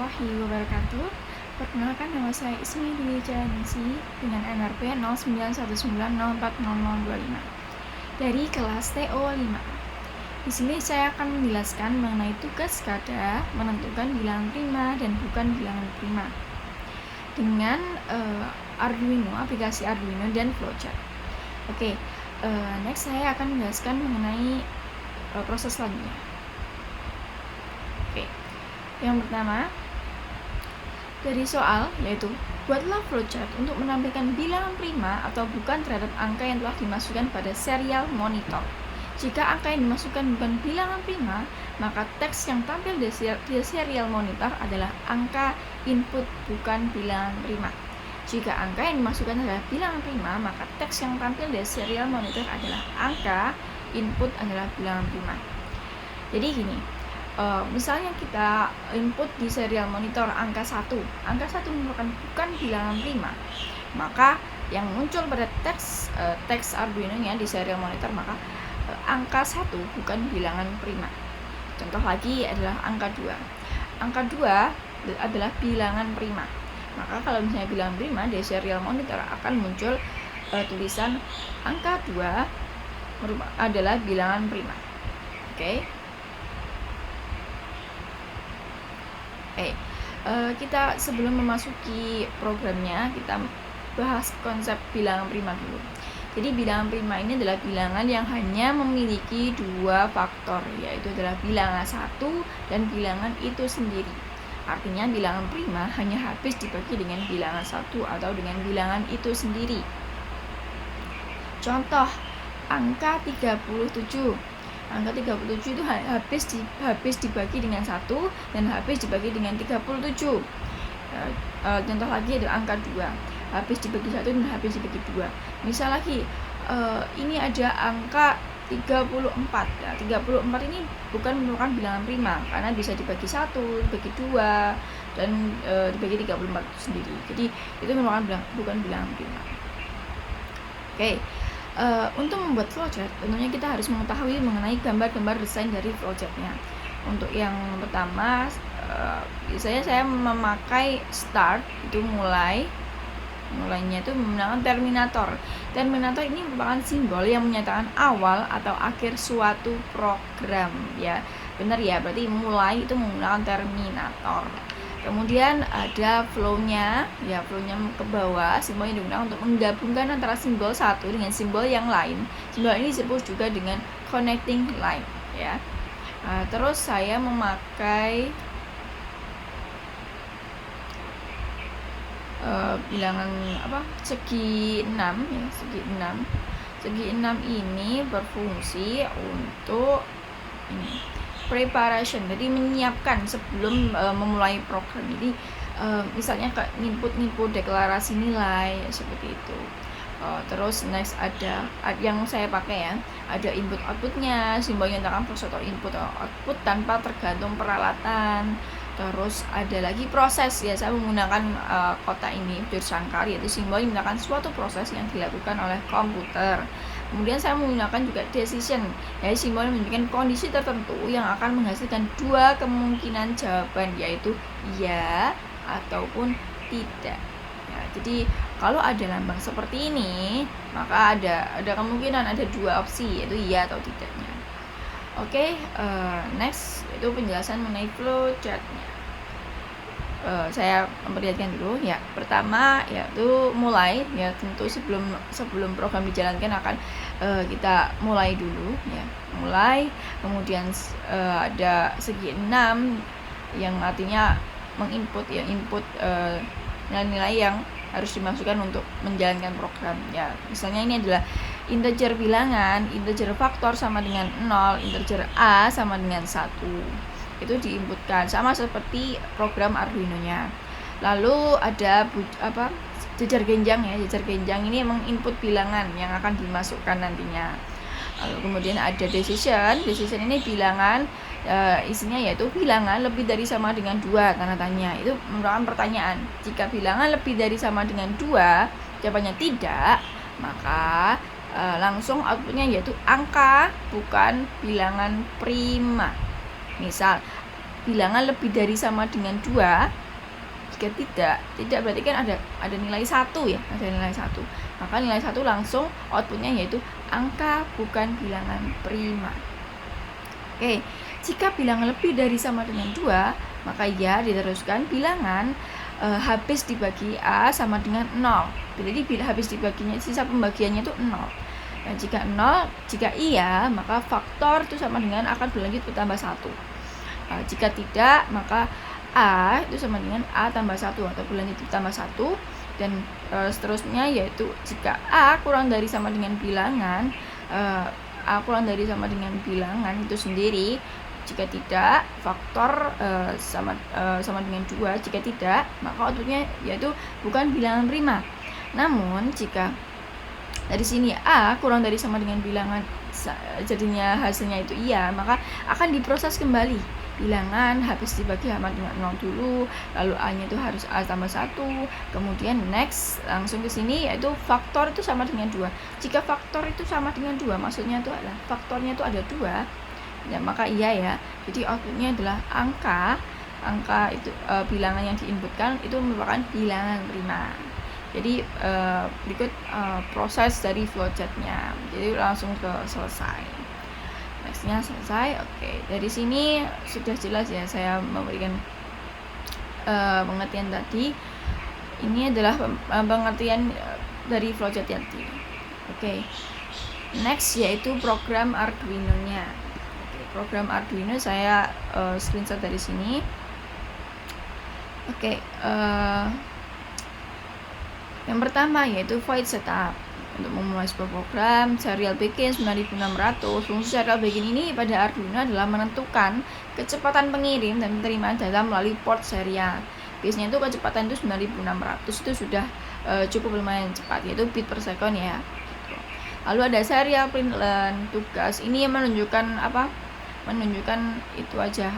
warahmatullahi wabarakatuh. Perkenalkan, nama saya Ismi Dwi Jayanisi dengan NRP 0919040025 dari kelas TO5. Di sini saya akan menjelaskan mengenai tugas kada menentukan bilangan prima dan bukan bilangan prima dengan Arduino, aplikasi Arduino dan flowchart. Next saya akan menjelaskan mengenai proses selanjutnya. Yang pertama dari soal yaitu buatlah flowchart untuk menampilkan bilangan prima atau bukan terhadap angka yang telah dimasukkan pada serial monitor. Jika angka yang dimasukkan bukan bilangan prima, maka teks yang tampil di serial monitor adalah angka input bukan bilangan prima. Jika angka yang dimasukkan adalah bilangan prima, maka teks yang tampil di serial monitor adalah angka input adalah bilangan prima. Jadi gini, misalnya kita input di serial monitor angka 1 merupakan bukan bilangan prima, maka yang muncul pada teks Arduino-nya di serial monitor, maka angka 1 bukan bilangan prima. Contoh lagi adalah angka 2 adalah bilangan prima, maka kalau misalnya bilangan prima di serial monitor akan muncul tulisan angka 2 adalah bilangan prima. Kita sebelum memasuki programnya, kita bahas konsep bilangan prima dulu. Jadi bilangan prima ini adalah bilangan yang hanya memiliki dua faktor, yaitu adalah bilangan 1 dan bilangan itu sendiri. Artinya bilangan prima hanya habis dibagi dengan bilangan 1 atau dengan bilangan itu sendiri. Contoh, angka 37. Angka 37 itu habis dibagi dengan 1 dan habis dibagi dengan 37. Contoh lagi adalah angka 2, habis dibagi 1 dan habis dibagi 2. Misal lagi, ini ada angka 34. 34 ini bukan merupakan bilangan prima karena bisa dibagi 1, dibagi 2 dan dibagi 34 sendiri. Jadi itu merupakan bukan bilangan prima. Untuk membuat flowchart, tentunya kita harus mengetahui mengenai gambar-gambar desain dari flowchartnya. Untuk yang pertama, biasanya saya memakai start, itu mulainya itu menggunakan terminator. Terminator ini merupakan simbol yang menyatakan awal atau akhir suatu program, ya. Benar ya, berarti mulai itu menggunakan terminator. Kemudian ada flow-nya, ya, flow-nya ke bawah, simbol yang digunakan untuk menggabungkan antara simbol satu dengan simbol yang lain. Simbol ini disebut juga dengan connecting line, ya. Terus saya memakai bilangan segi 6, ya, segi 6. Segi 6 ini berfungsi untuk ini preparation, jadi menyiapkan sebelum memulai program. Jadi misalnya input deklarasi nilai, seperti itu. Terus next ada yang saya pakai, ya, ada input outputnya, simbol yang menyatakan proses atau input atau output tanpa tergantung peralatan. Terus ada lagi proses, ya, saya menggunakan kotak ini bersangkar, yaitu simbol yang menyatakan suatu proses yang dilakukan oleh komputer. Kemudian saya menggunakan juga decision, yaitu simbol yang menunjukkan kondisi tertentu yang akan menghasilkan dua kemungkinan jawaban, yaitu ya ataupun tidak. Ya, jadi kalau ada lambang seperti ini, maka ada kemungkinan ada dua opsi, yaitu ya atau tidaknya. Next itu penjelasan mengenai flowchart-nya. Saya memperlihatkan dulu, ya. Pertama yaitu mulai, ya, tentu sebelum program dijalankan akan kita mulai dulu, ya. Mulai, kemudian ada segi 6 yang artinya menginput, ya, input nilai-nilai yang harus dimasukkan untuk menjalankan program, ya. Misalnya ini adalah integer bilangan, integer faktor sama dengan 0, integer A sama dengan 1. Itu diinputkan sama seperti program Arduino-nya. Lalu ada jejar genjang, ya. Jejar genjang ini menginput bilangan yang akan dimasukkan nantinya. Lalu kemudian ada decision ini bilangan, isinya yaitu bilangan lebih dari sama dengan 2, tanda tanya. Itu merupakan pertanyaan. Jika bilangan lebih dari sama dengan 2, jawabannya tidak, maka langsung outputnya yaitu angka bukan bilangan prima. Misal bilangan lebih dari sama dengan 2. Jika tidak berarti kan ada nilai 1 ya, ada nilai 1. Maka nilai 1 langsung outputnya yaitu angka bukan bilangan prima. Oke, jika bilangan lebih dari sama dengan 2, maka ya diteruskan bilangan habis dibagi A sama dengan 0. Jadi bila habis dibaginya, sisa pembagiannya itu 0. Nah, jika 0, jika iya, maka faktor itu sama dengan akan berlanjut bertambah 1. Jika tidak, maka A itu sama dengan A tambah 1 atau berlanjut bertambah 1. Dan seterusnya, yaitu jika A kurang dari sama dengan bilangan, A kurang dari sama dengan bilangan itu sendiri. Jika tidak, faktor sama dengan 2. Jika tidak, maka outputnya yaitu bukan bilangan prima. Namun jika dari sini A kurang dari sama dengan bilangan, jadinya hasilnya itu iya, maka akan diproses kembali bilangan habis dibagi sama dengan 0 dulu, lalu A-nya itu harus A tambah 1, kemudian next langsung ke sini, yaitu faktor itu sama dengan 2. Jika faktor itu sama dengan 2, maksudnya itu adalah faktornya itu ada 2, ya maka iya ya. Jadi outputnya adalah angka itu bilangan yang diinputkan itu merupakan bilangan prima. Jadi berikut proses dari flowchartnya. Jadi langsung ke selesai. Nextnya selesai. Oke, dari sini sudah jelas ya, saya memberikan pengertian tadi. Ini adalah pengertian dari flowchart tadi. Oke, next yaitu program Arduino-nya. Program Arduino saya screenshot dari sini. Oke, yang pertama yaitu void setup. Untuk memulai sebuah program serial begin 9600, fungsi serial begin ini pada Arduino adalah menentukan kecepatan pengirim dan penerimaan data melalui port serial. Biasanya itu kecepatan itu 9600, itu sudah cukup lumayan cepat, yaitu bit per second ya. Lalu ada serial println tugas, ini yang menunjukkan itu aja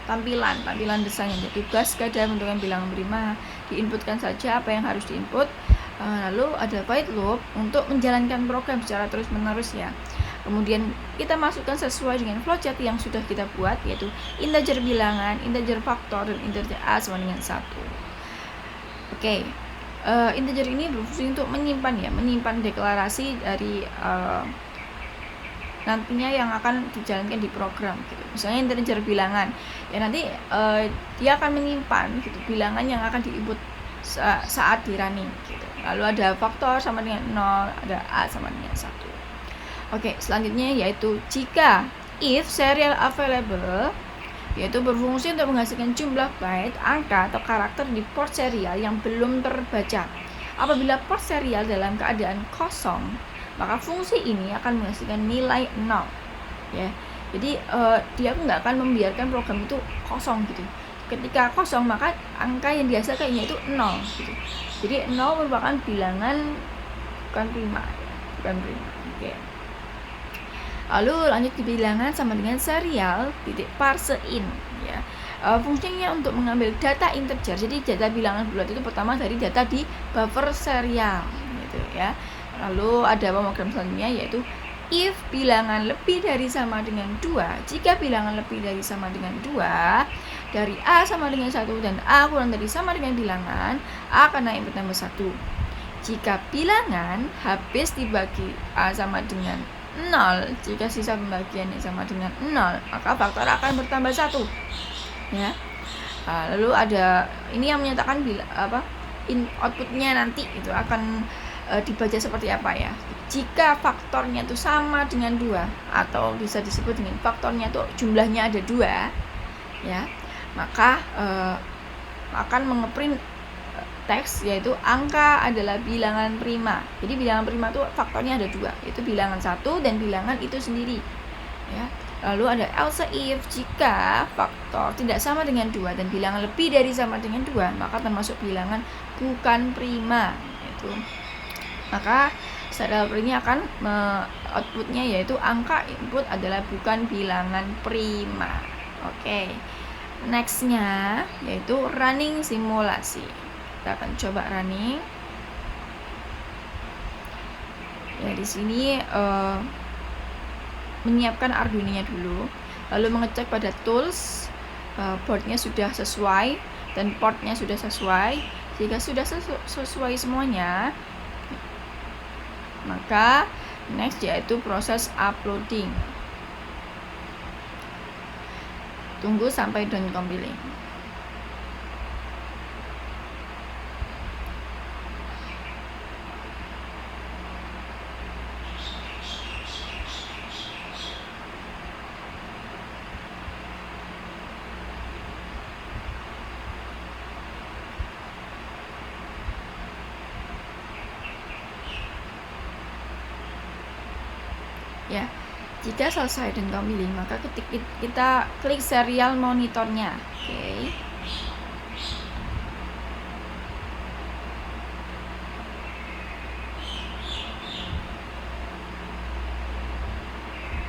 tampilan desain. Tugas gak ada bentukan bilangan prima, diinputkan saja apa yang harus diinput. Lalu ada void loop untuk menjalankan program secara terus menerus ya. Kemudian kita masukkan sesuai dengan flowchart yang sudah kita buat, yaitu integer bilangan, integer faktor, dan integer A sama dengan 1. Oke, integer ini berfungsi untuk menyimpan deklarasi dari nantinya yang akan dijalankan di program gitu. Misalnya integer bilangan ya, nanti dia akan menyimpan gitu bilangan yang akan diinput saat di running gitu. Lalu ada faktor sama dengan 0, ada A sama dengan 1. Oke, selanjutnya yaitu jika if serial available, yaitu berfungsi untuk menghasilkan jumlah byte, angka atau karakter di port serial yang belum terbaca. Apabila port serial dalam keadaan kosong, maka fungsi ini akan menghasilkan nilai 0 ya. Jadi dia nggak akan membiarkan program itu kosong gitu. Ketika kosong, maka angka yang dihasilkan yaitu 0 gitu. Jadi 0 merupakan bilangan bukan prima ya, bukan prima. Oke. Lalu lanjut ke bilangan sama dengan serial titik parseIn ya. Fungsinya untuk mengambil data integer. Jadi data bilangan bulat itu pertama dari data di buffer serial gitu ya. Lalu ada pemrogram selanjutnya yaitu if bilangan lebih dari sama dengan 2. Jika bilangan lebih dari sama dengan 2, dari A sama dengan 1 dan A kurang dari sama dengan bilangan, A akan naik bertambah 1. Jika bilangan habis dibagi A sama dengan 0, jika sisa pembagiannya sama dengan 0, maka faktor akan bertambah 1 ya. Lalu ada ini yang menyatakan outputnya nanti itu akan dibaca seperti apa ya. Jika faktornya itu sama dengan 2 atau bisa disebut dengan faktornya itu jumlahnya ada 2 ya, maka akan mengeprint teks yaitu angka adalah bilangan prima. Jadi bilangan prima itu faktornya ada 2, yaitu bilangan 1 dan bilangan itu sendiri ya. Lalu ada else if jika faktor tidak sama dengan 2 dan bilangan lebih dari sama dengan 2, maka termasuk bilangan bukan prima itu. Maka serial ini akan outputnya yaitu angka input adalah bukan bilangan prima. Oke. Nextnya yaitu running simulasi. Kita akan coba running. Ya di sini menyiapkan Arduino-nya dulu, lalu mengecek pada tools, boardnya sudah sesuai dan portnya sudah sesuai. Jika sudah sesuai semuanya, maka next yaitu proses uploading. Tunggu sampai done compiling. Ya, jika selesai dan compiling, maka kita klik serial monitornya. Oke.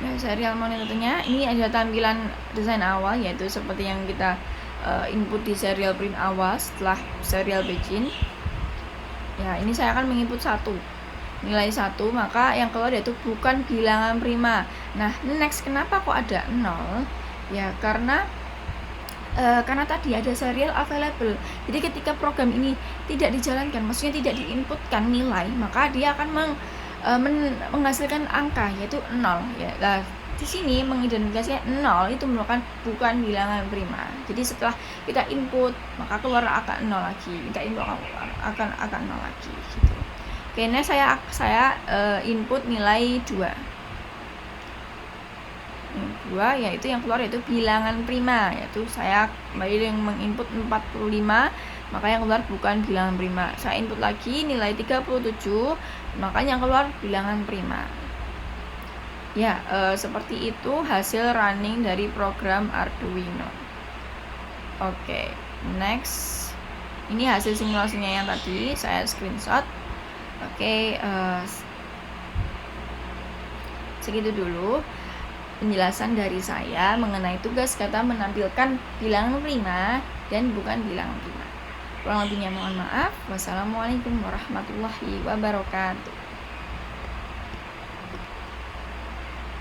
Nah, serial monitornya ini ada tampilan desain awal, yaitu seperti yang kita input di serial print awal setelah serial begin. Ya, ini saya akan menginput nilai 1, maka yang keluar yaitu bukan bilangan prima. Nah, next kenapa kok ada 0? Ya, karena tadi ada serial available. Jadi ketika program ini tidak dijalankan, maksudnya tidak diinputkan nilai, maka dia akan menghasilkan angka yaitu 0 ya. Nah, di sini mengidentifikasikan 0 itu merupakan bukan bilangan prima. Jadi setelah kita input, maka keluar angka 0 lagi. Kita input akan 0 lagi gitu. Oke, nah saya input nilai 2. 2 yaitu yang keluar yaitu bilangan prima, yaitu saya kembali yang menginput 45, maka yang keluar bukan bilangan prima. Saya input lagi nilai 37, maka yang keluar bilangan prima. Ya, seperti itu hasil running dari program Arduino. Oke, next. Ini hasil simulasinya yang tadi saya screenshot. Oke, segitu dulu penjelasan dari saya mengenai tugas kata menampilkan bilangan prima dan bukan bilangan prima. Kurang lebihnya mohon maaf. Wassalamualaikum warahmatullahi wabarakatuh.